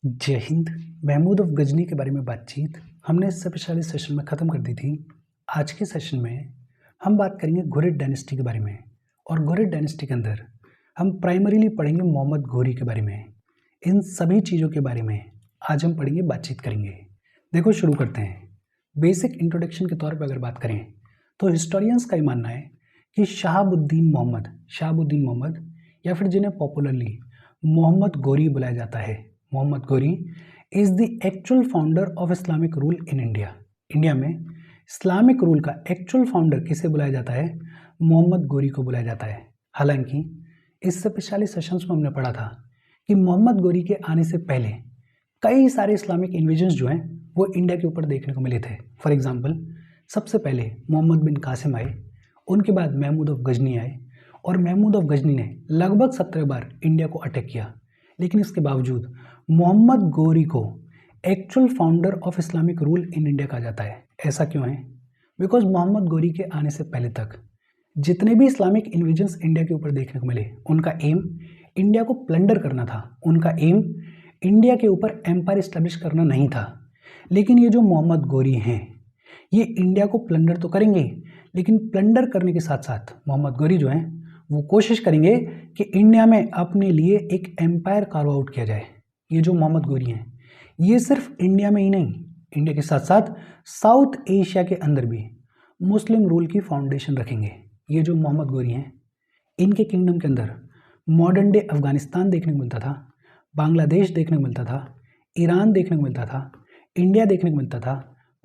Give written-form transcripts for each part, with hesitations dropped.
जय हिंद। महमूद ऑफ गजनी के बारे में बातचीत हमने इससे पिछले सेशन में ख़त्म कर दी थी। आज के सेशन में हम बात करेंगे घुरिद डायनेस्टी के बारे में, और घुरिद डायनेस्टी के अंदर हम प्राइमरीली पढ़ेंगे मोहम्मद घोरी के बारे में। इन सभी चीज़ों के बारे में आज हम पढ़ेंगे, बातचीत करेंगे। देखो, शुरू करते हैं। बेसिक इंट्रोडक्शन के तौर पर अगर बात करें तो हिस्टोरियंस का ये मानना है कि शहाबुद्दीन मोहम्मद या फिर जिन्हें पॉपुलरली मोहम्मद घोरी बुलाया जाता है, मोहम्मद घोरी is the actual founder of Islamic rule in India. India में इस्लामिक रूल का एक्चुअल फाउंडर किसे बुलाया जाता है? मोहम्मद घोरी को बुलाया जाता है। हालांकि इससे पिछले सेशंस में हमने पढ़ा था कि मोहम्मद घोरी के आने से पहले कई सारे इस्लामिक इन्वेजन्स जो हैं वो इंडिया के ऊपर देखने को मिले थे। फॉर एग्जाम्पल, सबसे पहले मोहम्मद बिन कासिम आए, उनके बाद महमूद ऑफ गजनी आए, और महमूद ऑफ गजनी ने लगभग 17 बार इंडिया को अटैक किया। लेकिन इसके बावजूद मोहम्मद घोरी को actual founder of Islamic rule in India कहा जाता है। ऐसा क्यों है? बिकॉज मोहम्मद घोरी के आने से पहले तक जितने भी इस्लामिक इन्वेजन्स इंडिया के ऊपर देखने को मिले, उनका एम इंडिया को प्लंडर करना था। उनका एम इंडिया के ऊपर एम्पायर इस्टेब्लिश करना नहीं था। लेकिन ये जो मोहम्मद घोरी हैं, ये इंडिया को प्लंडर तो करेंगे, लेकिन प्लंडर करने के साथ साथ मोहम्मद घोरी जो हैं वो कोशिश करेंगे कि इंडिया में अपने लिए एक एम्पायर कार्व आउट किया जाए। ये जो मोहम्मद घोरी हैं, ये सिर्फ इंडिया में ही नहीं, इंडिया के साथ साथ साउथ एशिया के अंदर भी मुस्लिम रूल की फाउंडेशन रखेंगे। ये जो मोहम्मद घोरी हैं, इनके किंगडम के अंदर मॉडर्न डे अफगानिस्तान देखने को मिलता था, बांग्लादेश देखने को मिलता था, ईरान देखने को मिलता था, इंडिया देखने को मिलता था,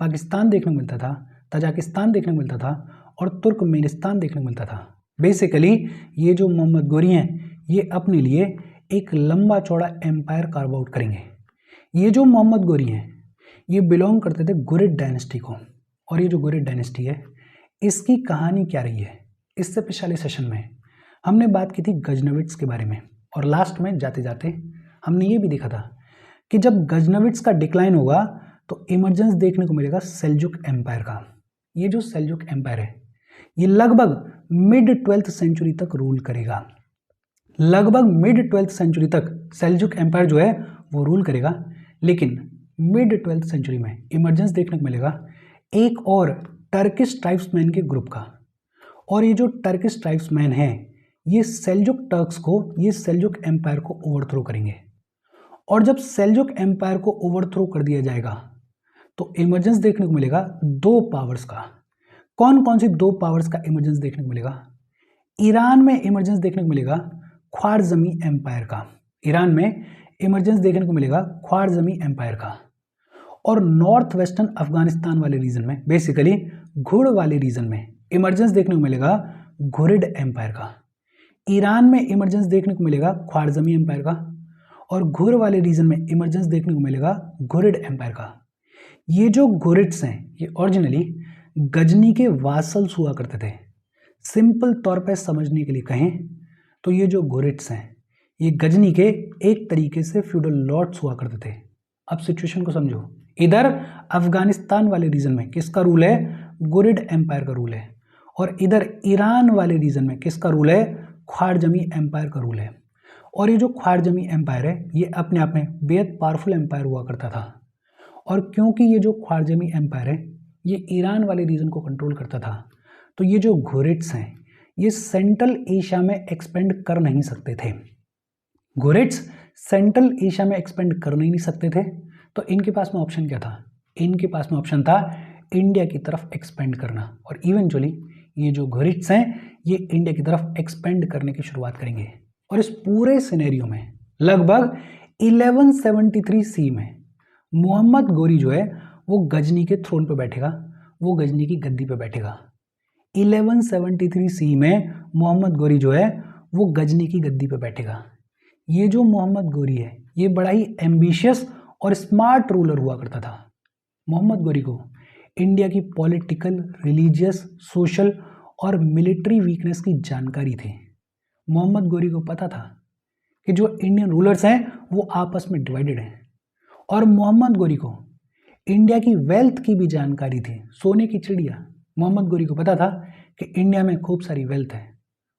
पाकिस्तान देखने को मिलता था, तजाकिस्तान देखने को मिलता था, और तुर्कमेनिस्तान देखने को मिलता था। बेसिकली ये जो मोहम्मद घोरी हैं, ये अपने लिए एक लंबा चौड़ा एम्पायर कार्व आउट करेंगे। ये जो मोहम्मद घोरी हैं, ये बिलोंग करते थे घुरिद डायनेस्टी को। और ये जो घुरिद डायनेस्टी है, इसकी कहानी क्या रही है? इससे पिछले सेशन में हमने बात की थी गजनविड्स के बारे में, और लास्ट में जाते जाते हमने ये भी देखा था कि जब गजनविड्स का डिक्लाइन होगा तो इमर्जेंस देखने को मिलेगा सेल्जुक एम्पायर का। ये जो सेल्जुक एम्पायर है, ये लगभग मिड 12th सेंचुरी तक रूल करेगा। लगभग मिड 12th सेंचुरी तक सेल्जुक एम्पायर जो है वो रूल करेगा। लेकिन मिड 12th सेंचुरी में इमर्जेंस देखने को मिलेगा एक और टर्किश ट्राइब्समैन के ग्रुप का। और ये जो टर्किश ट्राइब्समैन हैं, ये सेल्जुक टर्क्स को, ये सेल्जुक एम्पायर को ओवरथ्रो करेंगे। और जब सेल्जुक एम्पायर को ओवरथ्रो कर दिया जाएगा तो इमर्जेंस देखने को मिलेगा दो पावर्स का। कौन कौन सी दो पावर्स का इमर्जेंस देखने को मिलेगा? ईरान में इमर्जेंस देखने को मिलेगा ख्वारज़मी एम्पायर का। ईरान में इमर्जेंस देखने को मिलेगा ख्वारज़मी एम्पायर का। और नॉर्थ वेस्टर्न अफगानिस्तान वाले रीजन में, बेसिकली घुड़ वाले रीजन में इमर्जेंस देखने को मिलेगा घुरिद एम्पायर का। ईरान में इमर्जेंस देखने को मिलेगा ख्वारज़मी एम्पायर का, और घुर वाले रीजन में इमर्जेंस देखने को मिलेगा घुरिद एम्पायर का। ये जो घुरिड्स हैं, ये ओरिजिनली गजनी के वासल्स हुआ करते थे। सिंपल तौर पर समझने के लिए कहें तो ये जो घुरिड्स हैं, ये गजनी के एक तरीके से फ्यूडल लॉर्ड्स हुआ करते थे। अब सिचुएशन को समझो। इधर अफगानिस्तान वाले रीजन में किसका रूल है? घुरिद एम्पायर का रूल है। और इधर ईरान वाले रीजन में किसका रूल है? ख्वारज़मी एम्पायर का रूल है। और ये जो ख्वारज़मी एम्पायर है, ये अपने आप में बेहद पावरफुल एम्पायर हुआ करता था। और क्योंकि ये जो ख्वारज़मी एम्पायर है, ये ईरान वाले रीजन को कंट्रोल करता था, तो ये जो घुरिड्स हैं, ये सेंट्रल एशिया में एक्सपेंड कर नहीं सकते थे। घुरिड्स सेंट्रल एशिया में एक्सपेंड कर नहीं सकते थे, तो इनके पास में ऑप्शन क्या था? इनके पास में ऑप्शन था इंडिया की तरफ एक्सपेंड करना। और इवेंचुअली ये जो घुरिड्स हैं, ये इंडिया की तरफ एक्सपेंड करने की शुरुआत करेंगे। और इस पूरे सिनेरियो में लगभग 1173 सी में मोहम्मद घोरी जो है वो गजनी के थ्रोन पे बैठेगा, वो गजनी की गद्दी पे बैठेगा। 1173 सी में मोहम्मद घोरी जो है वो गजनी की गद्दी पे बैठेगा। ये जो मोहम्मद घोरी है, ये बड़ा ही एम्बिशियस और स्मार्ट रूलर हुआ करता था। मोहम्मद घोरी को इंडिया की पॉलिटिकल, रिलीजियस, सोशल और मिलिट्री वीकनेस की जानकारी थी। मोहम्मद घोरी को पता था कि जो इंडियन रूलर्स हैं वो आपस में डिवाइडेड हैं। और मोहम्मद घोरी को इंडिया की वेल्थ की भी जानकारी थी, सोने की चिड़िया। मोहम्मद घोरी को पता था कि इंडिया में खूब सारी वेल्थ है,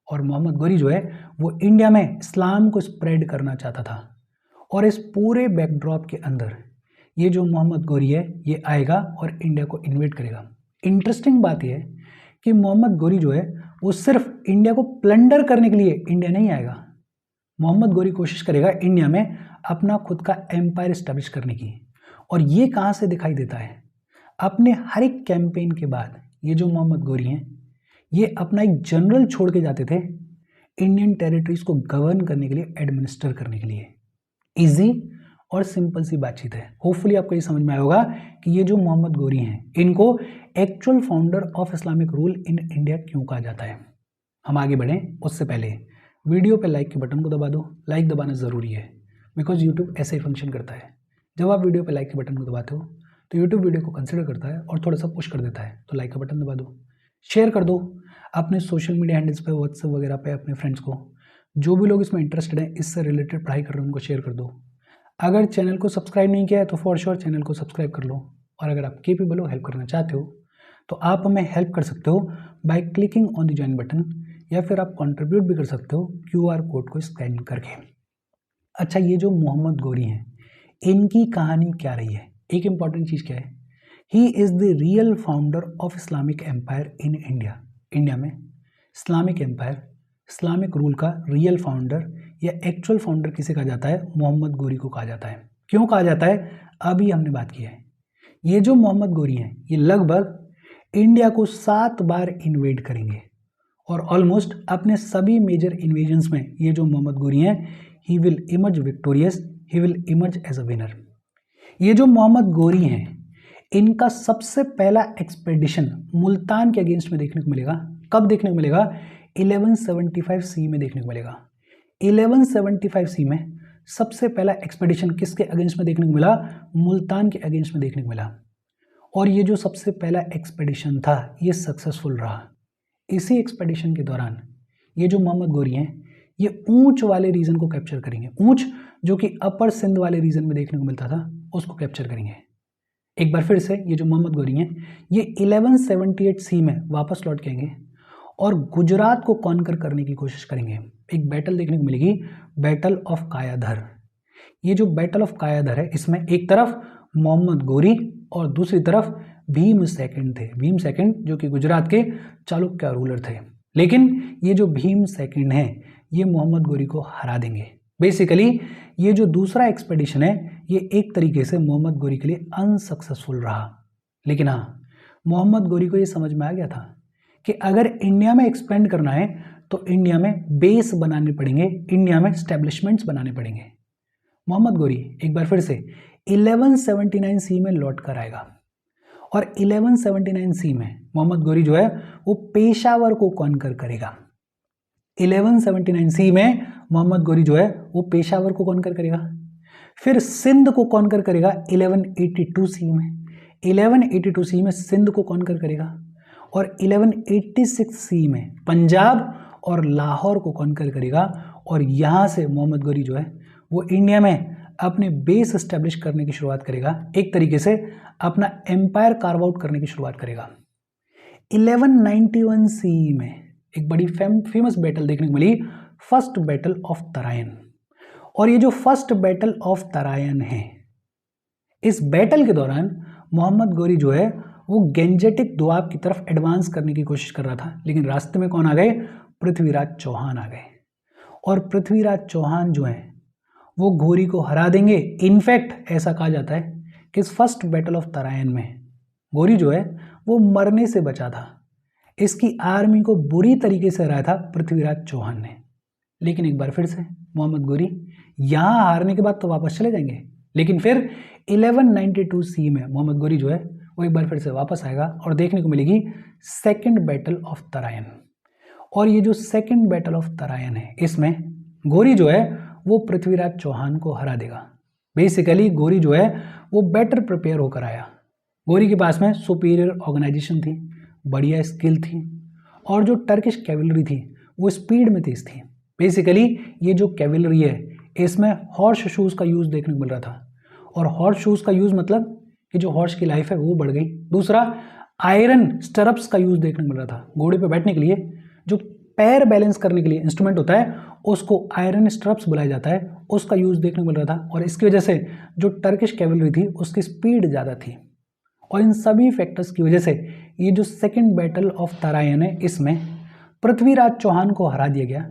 और मोहम्मद घोरी जो है वो इंडिया में इस्लाम को स्प्रेड करना चाहता था। और इस पूरे बैकड्रॉप के अंदर ये जो मोहम्मद गोरी है ये आएगा और इंडिया को इन्वेड करेगा। इंटरेस्टिंग बात यह है कि मोहम्मद गोरी जो है वो सिर्फ इंडिया को प्लंडर करने के लिए इंडिया नहीं आएगा। मोहम्मद गोरी कोशिश करेगा इंडिया में अपना खुद का एम्पायर इस्टेब्लिश करने की। और ये कहाँ से दिखाई देता है? अपने हर एक कैंपेन के बाद ये जो मोहम्मद गोरी हैं ये अपना एक जनरल छोड़ के जाते थे इंडियन टेरिटरीज को गवर्न करने के लिए, एडमिनिस्टर करने के लिए। इजी और सिंपल सी बातचीत है। होपफुली आपको ये समझ में आया होगा कि ये जो मोहम्मद गोरी हैं इनको actual founder of Islamic rule in India क्यों कहा जाता है। हम आगे बढ़ें उससे पहले वीडियो पे लाइक के बटन को दबा दो। लाइक दबाना ज़रूरी है बिकॉज यूट्यूब ऐसे ही फंक्शन करता है। जब आप वीडियो पे लाइक के बटन को दबाते हो तो यूट्यूब वीडियो को कंसिडर करता है और थोड़ा सा पुश कर देता है। तो लाइक का बटन दबा दो, शेयर कर दो अपने सोशल मीडिया हैंडल्स पे, व्हाट्सएप वगैरह पे अपने फ्रेंड्स को। जो भी लोग इसमें इंटरेस्टेड हैं, इससे रिलेटेड पढ़ाई कर रहे हैं, उनको शेयर कर दो। अगर चैनल को सब्सक्राइब नहीं किया है तो फॉर श्योर चैनल को सब्सक्राइब कर लो। और अगर आप केपेबल हो, हेल्प करना चाहते हो तो आप हमें हेल्प कर सकते हो by clicking on the join button, या फिर आप कंट्रीब्यूट भी कर सकते हो QR कोड को स्कैन करके। अच्छा, ये जो मोहम्मद गोरी हैं इनकी कहानी क्या रही है? एक इंपॉर्टेंट चीज़ क्या है? He is the real founder of Islamic empire in India. India में इस्लामिक एम्पायर, इस्लामिक रूल का रियल फाउंडर या एक्चुअल फाउंडर किसे कहा जाता है? मोहम्मद गोरी को कहा जाता है। क्यों कहा जाता है? अभी हमने बात की है। ये जो मोहम्मद गोरी हैं ये लगभग इंडिया को 7 बार इन्वेड करेंगे और ऑलमोस्ट अपने सभी मेजर इन्वेजन्स में ये जो मोहम्मद गोरी हैं he will emerge victorious, he will emerge as a winner. ये जो मोहम्मद गोरी हैं इनका सबसे पहला एक्सपेडिशन मुल्तान के अगेंस्ट में देखने को मिलेगा। कब देखने को मिलेगा? 1175 सी में देखने को मिलेगा। 1175 सी में सबसे पहला एक्सपेडिशन किसके अगेंस्ट में देखने को मिला? मुल्तान के अगेंस्ट में देखने को मिला। और ये जो सबसे पहला एक्सपेडिशन था ये सक्सेसफुल रहा। इसी एक्सपेडिशन के दौरान ये जो मोहम्मद गोरी हैं ये ऊंच वाले रीजन को कैप्चर करेंगे। ऊंच जो कि अपर सिंध वाले रीजन में देखने को मिलता था उसको कैप्चर करेंगे। एक बार फिर से ये जो मोहम्मद गोरी हैं ये 1178 सी में वापस लौट के आएंगे और गुजरात को कॉन्कर करने की कोशिश करेंगे। एक बैटल देखने को मिलेगी, बैटल ऑफ कायाधर। ये जो बैटल ऑफ कायाधर है इसमें एक तरफ मोहम्मद गोरी और दूसरी तरफ भीम सेकंड थे। भीम सेकंड जो कि गुजरात के चालुक्य रूलर थे। लेकिन ये जो भीम सेकंड हैं ये मोहम्मद गोरी को हरा देंगे। बेसिकली ये जो दूसरा एक्सपेडिशन है ये एक तरीके से मोहम्मद गोरी के लिए अनसक्सेसफुल रहा। लेकिन हाँ, मोहम्मद गोरी को ये समझ में आ गया था कि अगर इंडिया में एक्सपेंड करना है तो इंडिया में बेस बनाने पड़ेंगे, इंडिया में स्टैब्लिशमेंट्स बनाने पड़ेंगे। मोहम्मद गोरी एक बार फिर से 1179 सी में लौट कर आएगा और 1179 सी में मोहम्मद गोरी जो है वो पेशावर को कॉन्कर करेगा। 1179 सी में मोहम्मद गोरी जो है वो पेशावर को कॉन्कर करेगा। फिर सिंध को कॉन्कर करेगा 1182 सी में। 1182 सी में सिंध को कॉन्कर करेगा और 1186 सी में पंजाब और लाहौर को कॉन्कर करेगा। और यहाँ से मोहम्मद गोरी जो है वो इंडिया में अपने बेस एस्टेब्लिश करने की शुरुआत करेगा। एक तरीके से अपना एम्पायर कार्व आउट करने की शुरुआत करेगा। 1191 सी में एक बड़ी फेमस बैटल देखने को मिली, फर्स्ट बैटल ऑफ तराइन। और ये जो फर्स्ट बैटल ऑफ तराइन है इस बैटल के दौरान मोहम्मद गोरी जो है वो गेंजेटिक दोआब की तरफ एडवांस करने की कोशिश कर रहा था। लेकिन रास्ते में कौन आ गए? पृथ्वीराज चौहान आ गए। और पृथ्वीराज चौहान जो है वो गोरी को हरा देंगे। इनफैक्ट ऐसा कहा जाता है कि इस फर्स्ट बैटल ऑफ तराइन में गोरी जो है वो मरने से बचा था। इसकी आर्मी को बुरी तरीके से हराया था पृथ्वीराज चौहान ने। लेकिन एक बार फिर से मोहम्मद गोरी यहाँ हारने के बाद तो वापस चले जाएंगे, लेकिन फिर 1192 सी में मोहम्मद गोरी जो है वो एक बार फिर से वापस आएगा और देखने को मिलेगी सेकंड बैटल ऑफ तराइन। और ये जो सेकंड बैटल ऑफ तराइन है इसमें गोरी जो है वो पृथ्वीराज चौहान को हरा देगा। बेसिकली गोरी जो है वो बेटर प्रिपेयर होकर आया। गोरी के पास में सुपीरियर ऑर्गेनाइजेशन थी, बढ़िया स्किल थी और जो टर्किश कैवलरी थी वो स्पीड में तेज थी। बेसिकली ये जो कैवलरी है इसमें हॉर्स शूज़ का यूज़ देखने को मिल रहा था। और हॉर्स शूज़ का यूज़ मतलब कि जो हॉर्स की लाइफ है वो बढ़ गई। दूसरा, आयरन स्टरप्स का यूज़ देखने को मिल रहा था। घोड़े पे बैठने के लिए जो पैर बैलेंस करने के लिए इंस्ट्रूमेंट होता है उसको आयरन स्ट्रप्स बुलाया जाता है, उसका यूज़ देखने को मिल रहा था। और इसकी वजह से जो टर्किश कैवलरी थी उसकी स्पीड ज़्यादा थी। और इन सभी फैक्टर्स की वजह से ये जो सेकेंड बैटल ऑफ तराइन है, इसमें पृथ्वीराज चौहान को हरा दिया गया।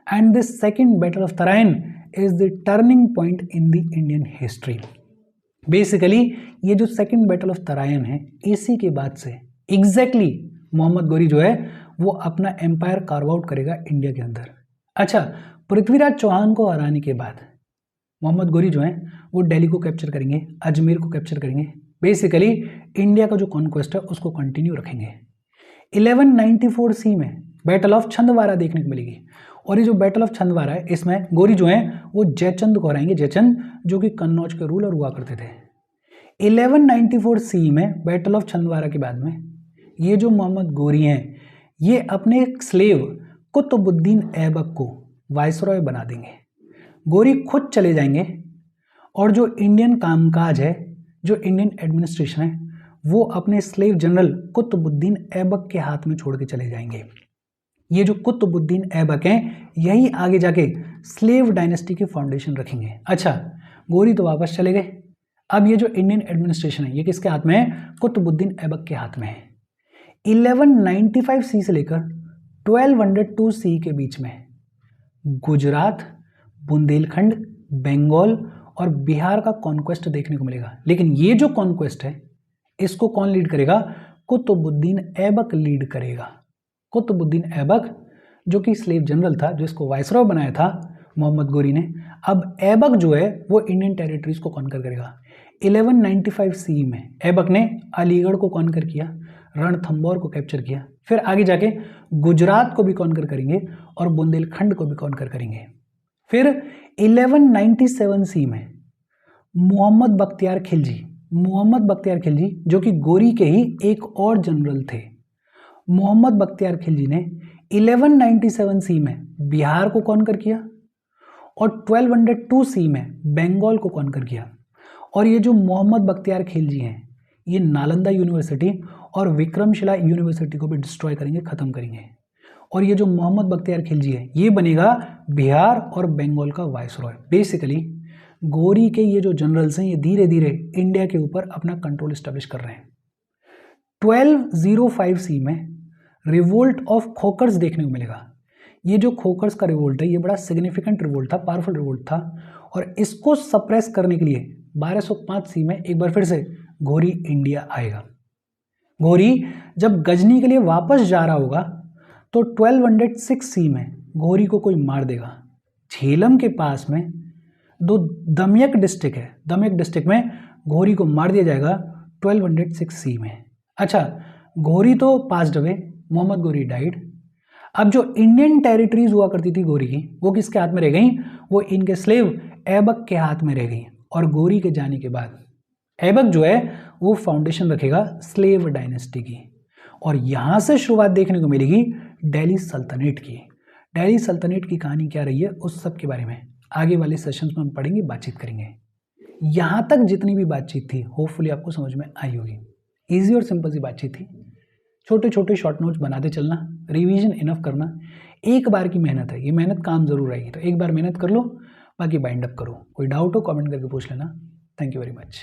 And this second battle of Tarain is the turning point in the Indian history. Basically ये जो सेकेंड बैटल ऑफ तराइन है, इसी के बाद से एग्जैक्टली मोहम्मद गौरी जो है वो अपना एम्पायर कार्व आउट करेगा इंडिया के अंदर। अच्छा, पृथ्वीराज चौहान को हराने के बाद मोहम्मद गौरी जो है वो दिल्ली को कैप्चर करेंगे, अजमेर को कैप्चर करेंगे। बेसिकली इंडिया का जो कॉन्क्वेस्ट है उसको कंटिन्यू रखेंगे। 1194 सी में बैटल ऑफ छंदवारा देखने को मिलेगी। और ये जो बैटल ऑफ छंदवारा है, इसमें गौरी जो है वो जयचंद को हराएंगे, जयचंद जो कि कन्नौज के रूलर हुआ करते थे। 1194 सी में बैटल ऑफ छंदवारा के बाद में ये जो मोहम्मद गौरी हैं ये अपने स्लेव कुतुबुद्दीन ऐबक को वाइसरॉय बना देंगे। गौरी खुद चले जाएंगे और जो इंडियन कामकाज है, जो इंडियन एडमिनिस्ट्रेशन है, वो अपने स्लेव जनरल कुतुबुद्दीन ऐबक के हाथ में छोड़ के चले जाएंगे। ये जो कुतुबुद्दीन ऐबक हैं यही आगे जाके स्लेव डायनेस्टी की फाउंडेशन रखेंगे। अच्छा, गौरी तो वापस चले गए। अब ये जो इंडियन एडमिनिस्ट्रेशन है ये किसके हाथ में है? कुतुबुद्दीन ऐबक के हाथ में है। 1195 सी से लेकर 1202 सी के बीच में गुजरात, बुंदेलखंड, बंगाल और बिहार का कॉन्क्वेस्ट देखने को मिलेगा। लेकिन ये जो कॉन्क्वेस्ट है इसको कौन लीड करेगा? कुतुबुद्दीन ऐबक लीड करेगा। कुतुबुद्दीन ऐबक जो कि स्लेव जनरल था, जो इसको वाइसरॉय बनाया था मोहम्मद गौरी ने, अब ऐबक जो है वो इंडियन टेरिटरीज को कॉन्कर करेगा। 1195 सी में ऐबक ने अलीगढ़ को कॉन्कर किया, रणथंबोर को कैप्चर किया, फिर आगे जाके गुजरात को भी कॉन्कर करेंगे और बुंदेलखंड को भी कॉन्कर करेंगे। फिर 1197 सी में मोहम्मद बख्तियार खिलजी जो कि गौरी के ही एक और जनरल थे, मोहम्मद बख्तियार खिलजी ने 1197 सी में बिहार को कॉन्कर किया और 1202 सी में बंगाल को कॉन्कर किया। और ये जो मोहम्मद बख्तियार खिलजी हैं ये नालंदा यूनिवर्सिटी और विक्रमशिला यूनिवर्सिटी को भी डिस्ट्रॉय करेंगे, ख़त्म करेंगे। और ये जो मोहम्मद बख्तियार खिलजी है ये बनेगा बिहार और बंगाल का वाइसरॉय। बेसिकली गौरी के ये जो जनरल्स हैं ये धीरे धीरे इंडिया के ऊपर अपना कंट्रोल इस्टेब्लिश कर रहे हैं। 1205 सी में रिवोल्ट ऑफ खोकर्स देखने को मिलेगा। ये जो खोकर्स का रिवोल्ट है ये बड़ा सिग्निफिकेंट रिवोल्ट था, पावरफुल रिवोल्ट था। और इसको सप्रेस करने के लिए 1205 सी में एक बार फिर से गौरी इंडिया आएगा। गौरी जब गजनी के लिए वापस जा रहा होगा तो 1206 सी में गौरी को कोई मार देगा। झेलम के पास में दो दमयक डिस्ट्रिक्ट है, दमयक डिस्ट्रिक्ट में गौरी को मार दिया जाएगा 1206 सी में। अच्छा, गौरी तो passed away, Mohammad Ghori died. अब जो इंडियन टेरिटरीज हुआ करती थी गौरी की वो किसके हाथ में रह गई? वो इनके स्लेव ऐबक के हाथ में रह गई। और गौरी के जाने के बाद ऐबक जो है वो फाउंडेशन रखेगा स्लेव डायनेस्टी की। और यहाँ से शुरुआत देखने को मिलेगी दिल्ली सल्तनत की। दिल्ली सल्तनत की कहानी क्या रही है उस सब के बारे में आगे वाले सेशंस में हम पढ़ेंगे, बातचीत करेंगे। यहाँ तक जितनी भी बातचीत थी होपफुली आपको समझ में आई होगी। ईजी और सिंपल सी बातचीत थी। छोटे छोटे शॉर्ट नोट्स बनाते चलना, रिवीजन इनफ करना, एक बार की मेहनत है, ये मेहनत काम जरूर आएगी। तो एक बार मेहनत कर लो, बाकी बाइंड अप करो। कोई डाउट हो कमेंट करके पूछ लेना। Thank you very much.